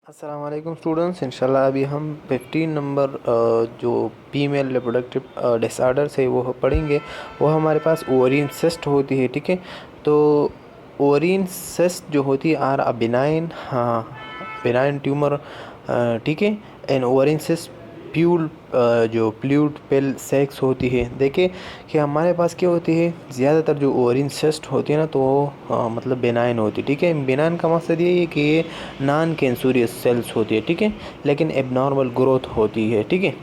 अस्सलाम वालेकुम स्टूडेंट्स। इंशाल्लाह अभी हम 15 नंबर जो फीमेल रिप्रोडक्टिव डिसऑर्डर्स है वो पढ़ेंगे। वो हमारे पास ओवरिन सिस्ट होती है, ठीक है। तो ओवरिन सिस्ट जो होती है आर अ बिनाइन, हाँ, बिनाइन ट्यूमर, ठीक है। एंड ओवरिन सिस्ट प्यूल जो प्ल्यूड पेल सेक्स होती है। देखिए कि हमारे पास क्या होती है, ज़्यादातर जो ओवरिन सिस्ट होती है ना, तो वो मतलब बेनाइन होती है, ठीक है। बेनाइन का मकसद ये है कि ये नॉन कैंसरियस सेल्स होती है, ठीक है, लेकिन एबनॉर्मल ग्रोथ होती है, ठीक है।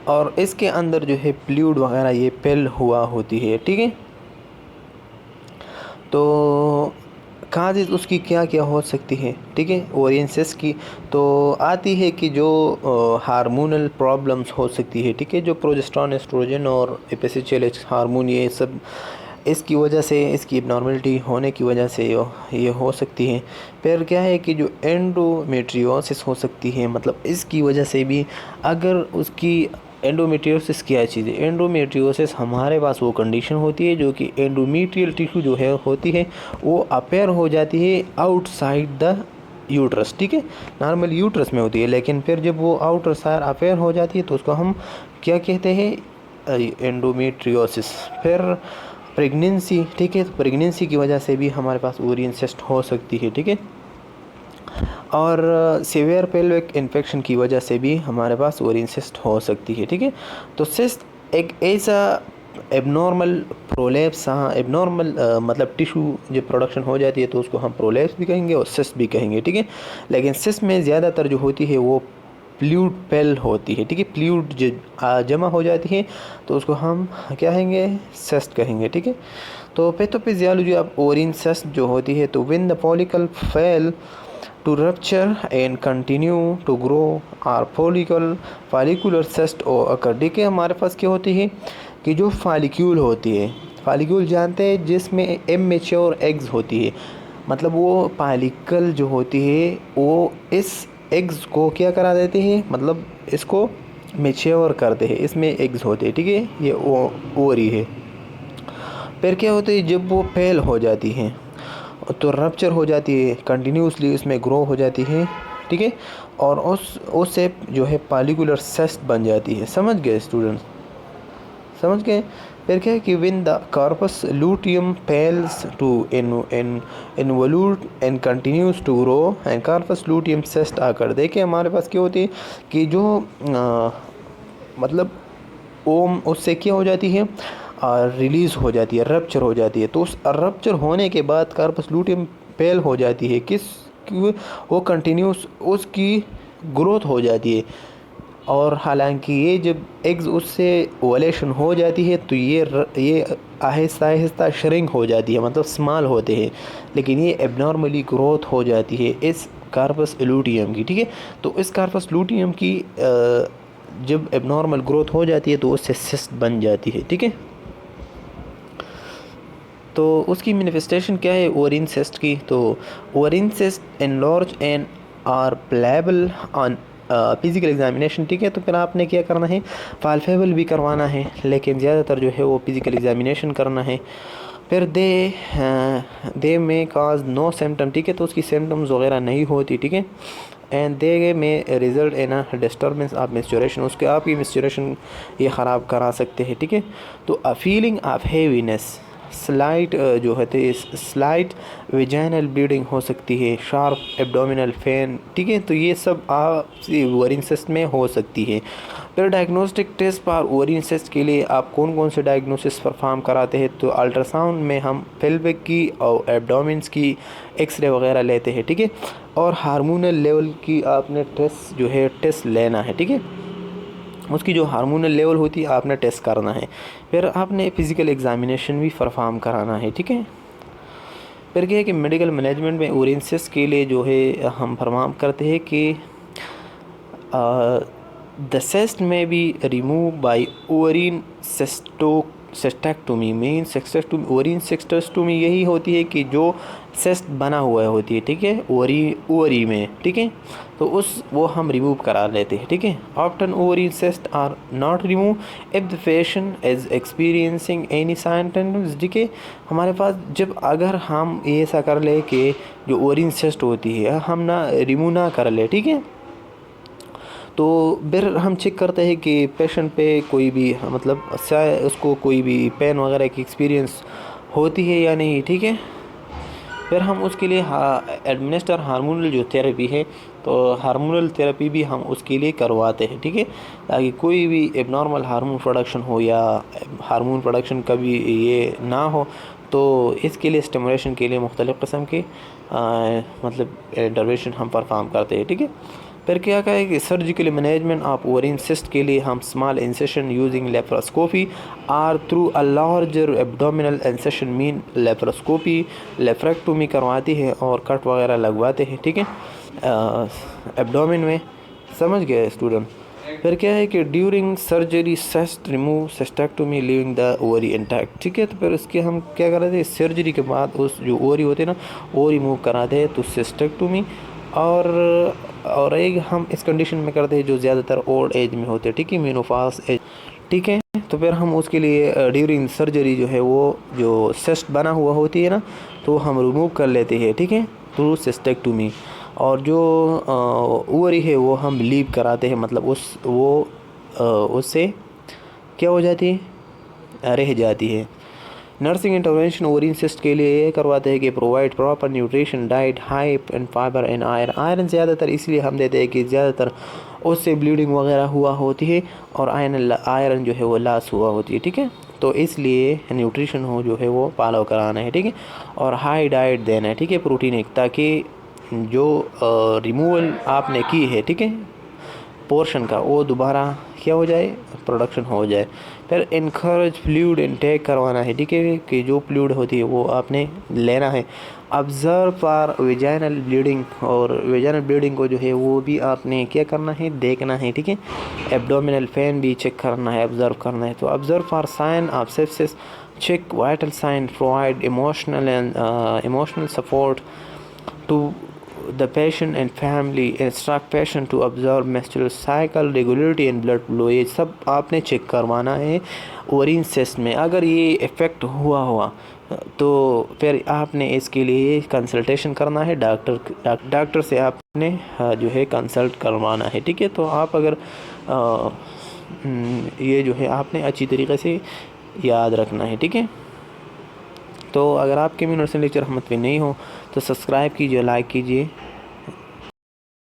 और इसके अंदर जो है प्ल्यूड वगैरह ये पेल हुआ होती है, ठीक है। तो काजेज़ उसकी क्या क्या हो सकती है, ठीक है, ओरियंसिस की। तो आती है कि जो हार्मोनल प्रॉब्लम्स हो सकती है, ठीक है, जो प्रोजेस्टेरॉन, एस्ट्रोजन और एपिसिचियल हार्मोन, ये सब इसकी वजह से, इसकी एबनॉर्मलिटी होने की वजह से ये हो सकती है। फिर क्या है कि जो एंडोमेट्रियोसिस हो सकती है, मतलब इसकी वजह से भी, अगर उसकी एंडोमेट्रियोसिस क्या चीज़ है, एंडोमेट्रियोसिस हमारे पास वो कंडीशन होती है जो कि एंडोमेट्रियल टिश्यू जो है होती है वो अपेयर हो जाती है आउटसाइड द यूट्रस, ठीक है। नॉर्मल यूट्रस में होती है, लेकिन फिर जब वो आउटर साइड अपेयर हो जाती है तो उसको हम क्या कहते हैं, एंडोमेट्रियोसिस। फिर प्रेगनेंसी, ठीक है, तो प्रेगनेंसी की वजह से भी हमारे पास ओरियन सिस्ट हो सकती है, ठीक है। और सीवियर पेल्विक इन्फेक्शन की वजह से भी हमारे पास ओरियन सिस्ट हो सकती है, ठीक है। तो सिस्ट एक ऐसा एबनॉर्मल प्रोलेप्स, हाँ, एबनॉर्मल मतलब टिश्यू जब प्रोडक्शन हो जाती है तो उसको हम प्रोलेप्स भी कहेंगे और सिस्ट भी कहेंगे, ठीक है। लेकिन सिस्ट में ज़्यादातर जो होती है वो प्ल्यूड पेल होती है, ठीक है। प्ल्यूड जमा हो जाती है तो उसको हम क्या कहेंगे, सिस्ट कहेंगे, ठीक है। तो पैथोफिजियोलॉजी ऑफ ओरिन सिस्ट जो होती है, तो when the follicle fail to rupture and continue to grow or follicular cyst or occur। देखिए हमारे पास क्या होती है कि जो फॉलिक्यूल होती है, फॉलिक्यूल जानते हैं जिसमें इमेच्योर एग्स होती है, मतलब वो फॉलिकल जो होती है वो इस एग्स को क्या करा देते हैं, मतलब इसको मेच्योर करते हैं, इसमें एग्स होते हैं, ठीक है। ये ओवरी है। फिर क्या होता है, जब वो फेल हो जाती है तो रप्चर हो जाती है, कंटिन्यूसली उसमें ग्रो हो जाती है, ठीक है। और उससे जो है पॉलिकुलर सिस्ट बन जाती है। समझ गए स्टूडेंट्स, समझ गए। फिर क्या है कि when the corpus luteum fails to involute and continues to grow and corpus luteum cyst आकर। देखिए हमारे पास क्या होती है कि जो मतलब ओम उससे क्या हो जाती है, रिलीज़ हो जाती है, रप्चर हो जाती है। तो उस रप्चर होने के बाद कार्पस लूटियम फेल हो जाती है, वो कंटिन्यूस उसकी ग्रोथ हो जाती है। और हालांकि ये जब एग्स उससे ओवलेशन हो जाती है तो ये आहिस्ता आहिस्ता श्रिंक हो जाती है, मतलब स्मॉल होते हैं, लेकिन ये एबनॉर्मली ग्रोथ हो जाती है इस कार्पस लूटियम की, ठीक है। तो इस कार्पस लूटियम की जब एबनॉर्मल ग्रोथ हो जाती है तो उससे सिस्ट बन जाती है, ठीक है। तो उसकी मैनिफेस्टेशन क्या है ओवरिन सिस्ट की, तो ovarian cyst enlarge and are palpable on physical examination, ठीक है। तो फिर आपने क्या करना है, पाल्पेबल भी करवाना है, लेकिन ज़्यादातर जो है वो फिज़िकल एग्जामिनेशन करना है। फिर दे में काज नो सिम्टम, ठीक है, तो उसकी सिम्टम्स वगैरह नहीं होती, ठीक है। एंड दे में result in a disturbance of menstruation, उसके आपकी मेंस्ट्रुएशन ये ख़राब करा सकते हैं, ठीक है। तो a feeling of heaviness, slight जो है स्लाइट विजाइनल ब्लीडिंग हो सकती है, शार्प एब्डोमिनल पेन, ठीक है। तो ये सब ओवरिन सिस्ट में हो सकती है। फिर डायग्नोस्टिक टेस्ट पर ओवरिन सिस्ट के लिए आप कौन कौन से डायग्नोसिस परफॉर्म कराते हैं, तो अल्ट्रासाउंड में हम पेल्विक की और एब्डोमेंस की एक्सरे वगैरह लेते हैं, ठीक है। और हार्मोनल लेवल की आपने टेस्ट जो है टेस्ट लेना है, ठीक है। उसकी जो हार्मोनल लेवल होती है आपने टेस्ट करना है। फिर आपने फ़िज़िकल एग्ज़ामिनेशन भी परफॉर्म कराना है, ठीक है। फिर क्या है कि मेडिकल मैनेजमेंट में ओवरिन सिस्ट के लिए जो है हम परफॉर्म करते हैं कि द सिस्ट में be remove by ovarian cystectomy, cystectomy main cystectomy ovarian cystectomy यही होती है कि जो सिस्ट बना हुआ होती है, ठीक है, ओवरी में, ठीक है, तो वो हम रिमूव करा लेते हैं, ठीक है। Often ovary cyst are not remove if the patient is experiencing any symptoms, ठीक है। हमारे पास जब अगर हम ऐसा कर ले कि जो ओवरी सिस्ट होती है हम ना रिमूव ना कर ले, ठीक है, तो फिर हम चेक करते हैं कि पेशेंट पे कोई भी मतलब उसको कोई भी पेन वगैरह की एक्सपीरियंस होती है या नहीं, ठीक है। फिर हम उसके लिए एडमिनिस्टर हार्मोनल जो थेरेपी है, तो हार्मोनल थेरेपी भी हम उसके लिए करवाते हैं, ठीक है, ताकि कोई भी एबनॉर्मल हार्मोन प्रोडक्शन हो या हार्मोन प्रोडक्शन कभी ये ना हो। तो इसके लिए स्टिमुलेशन के लिए मुख्तलिफ़ किस्म के मतलब इंटरवेंशन हम परफॉर्म करते हैं, ठीक है। फिर क्या कहे कि surgical management of ovarian cyst के लिए हम small incision using laparoscopy or through a larger abdominal incision mean laparoscopy laparotomy करवाती है और कट वगैरह लगवाते हैं, ठीक है, एब्डोमिन में। समझ गए स्टूडेंट। फिर क्या है कि during surgery cyst remove cystectomy leaving the ovary intact, ठीक है। तो फिर उसके हम क्या कराते हैं, सर्जरी के बाद उस जो ओवरी होते हैं ना वो रिमूव कराते हैं, तो सिस्टेक्टोमी। और एक हम इस कंडीशन में करते हैं जो ज़्यादातर ओल्ड एज में होते हैं, ठीक है, मेनोपॉज एज, ठीक है। तो फिर हम उसके लिए ड्यूरिंग सर्जरी जो है वो जो सिस्ट बना हुआ होती है ना तो हम रिमूव कर लेते हैं, ठीक है, थ्रू सिस्टेक्टोमी। और जो ओवरी है वो हम लीव कराते हैं, मतलब उससे क्या हो जाती है, रह जाती है। नर्सिंग इंटरवेंशन ओवरिन सिस्ट के लिए ये करवाते हैं कि provide proper nutrition diet high and fibre and iron ज़्यादातर इसलिए हम देते हैं कि ज़्यादातर उससे ब्लीडिंग वगैरह हुआ होती है और आयरन जो है वो लॉस हुआ होती है, ठीक है। तो इसलिए न्यूट्रिशन हो जो है वो फॉलो कराना है, ठीक है, और हाई डाइट देना है, ठीक है, प्रोटीन एक, ताकि जो रिमूवल आपने की है, ठीक है, पोर्शन का वो दोबारा क्या हो जाए, प्रोडक्शन हो जाए। फिर इनकरेज फ्लूइड इनटेक करवाना है, ठीक है, कि जो फ्लूइड होती है वो आपने लेना है। ऑब्ज़र्व फॉर वेजाइनल ब्लीडिंग, और वेजाइनल ब्लीडिंग को जो है वो भी आपने क्या करना है, देखना है, ठीक है। एब्डोमिनल पेन भी चेक करना है, ऑब्ज़र्व करना है। तो observe for sign of sepsis, check vital sign, provide emotional support to the patient and family, instruct patient to observe menstrual cycle, regularity and blood flow। ये सब आपने चेक करवाना है ओवरिन सिस्ट में। अगर ये इफ़ेक्ट हुआ तो फिर आपने इसके लिए कंसल्टेशन करना है डॉक्टर से आपने जो है कंसल्ट करवाना है, ठीक है। तो आप अगर ये जो है आपने अच्छी तरीके से याद रखना है, ठीक है। तो अगर आपके भी नर्सिंग लेक्चर हमत पे नहीं हो तो सब्सक्राइब कीजिए, लाइक कीजिए।